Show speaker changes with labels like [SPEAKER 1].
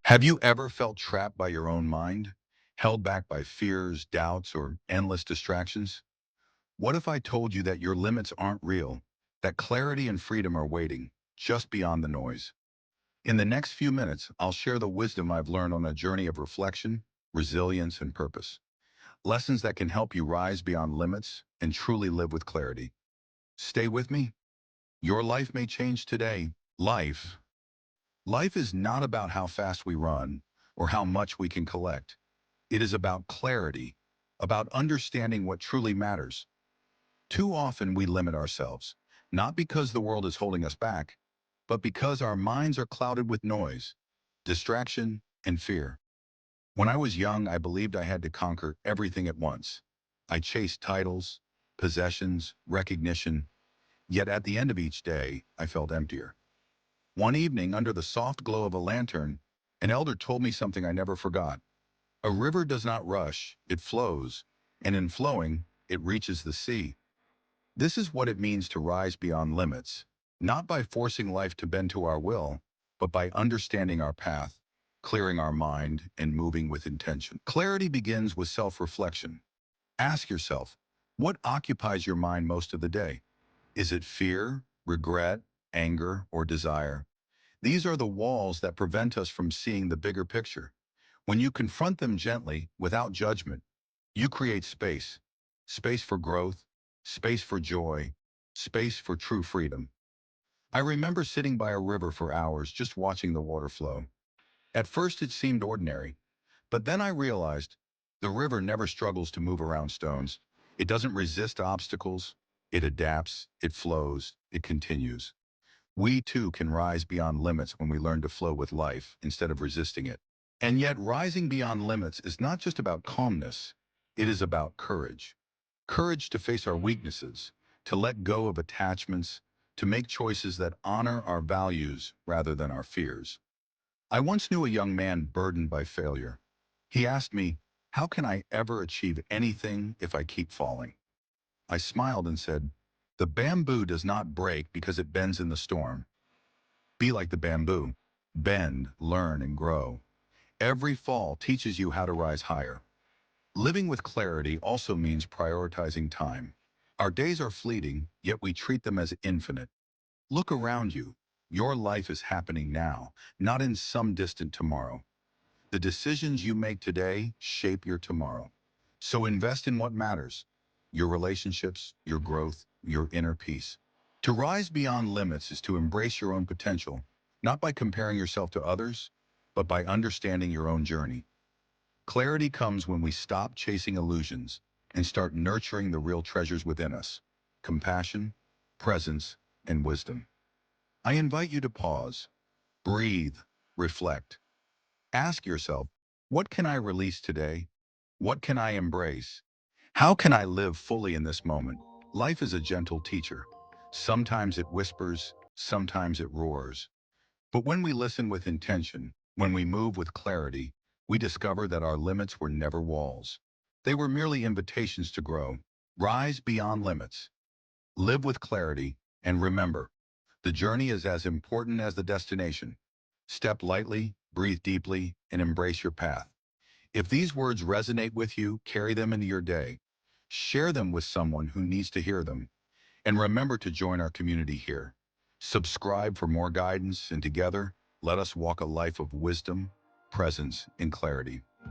[SPEAKER 1] Have you ever felt trapped by your own mind, held back by fears, doubts, or endless distractions? What if I told you that your limits aren't real, that clarity and freedom are waiting just beyond the noise? In the next few minutes, I'll share the wisdom I've learned on a journey of reflection, resilience, and purpose. Lessons that can help you rise beyond limits and truly live with clarity. Stay with me. Your life may change today. Life. Life is not about how fast we run or how much we can collect. It is about clarity, about understanding what truly matters. Too often we limit ourselves, not because the world is holding us back, but because our minds are clouded with noise, distraction, and fear. When I was young, I believed I had to conquer everything at once. I chased titles, possessions, recognition, yet at the end of each day, I felt emptier. One evening, under the soft glow of a lantern, an elder told me something I never forgot. A river does not rush, it flows, and in flowing, it reaches the sea. This is what it means to rise beyond limits, not by forcing life to bend to our will, but by understanding our path, clearing our mind, and moving with intention. Clarity begins with self-reflection. Ask yourself, what occupies your mind most of the day? Is it fear, regret, anger, or desire? These are the walls that prevent us from seeing the bigger picture. When you confront them gently, without judgment, you create space. Space for growth, space for joy, space for true freedom. I remember sitting by a river for hours just watching the water flow. At first it seemed ordinary, but then I realized the river never struggles to move around stones. It doesn't resist obstacles. It adapts, it flows, it continues. We too can rise beyond limits when we learn to flow with life instead of resisting it. And yet, rising beyond limits is not just about calmness, it is about courage. Courage to face our weaknesses, to let go of attachments, to make choices that honor our values rather than our fears. I once knew a young man burdened by failure. He asked me, how can I ever achieve anything if I keep falling? I smiled and said, the bamboo does not break because it bends in the storm. Be like the bamboo. Bend, learn, and grow. Every fall teaches you how to rise higher. Living with clarity also means prioritizing time. Our days are fleeting, yet we treat them as infinite. Look around you. Your life is happening now, not in some distant tomorrow. The decisions you make today shape your tomorrow. So invest in what matters, your relationships, your growth, your inner peace. To rise beyond limits is to embrace your own potential, not by comparing yourself to others, but by understanding your own journey. Clarity comes when we stop chasing illusions and start nurturing the real treasures within us: compassion, presence, and wisdom. I invite you to pause, breathe, reflect. Ask yourself, what can I release today? What can I embrace? How can I live fully in this moment? Life is a gentle teacher. Sometimes it whispers, sometimes it roars. But when we listen with intention, when we move with clarity, we discover that our limits were never walls. They were merely invitations to grow. Rise beyond limits. Live with clarity, and remember, the journey is as important as the destination. Step lightly, breathe deeply, and embrace your path. If these words resonate with you, carry them into your day. Share them with someone who needs to hear them. And remember to join our community here. Subscribe for more guidance, and together, let us walk a life of wisdom, presence, and clarity.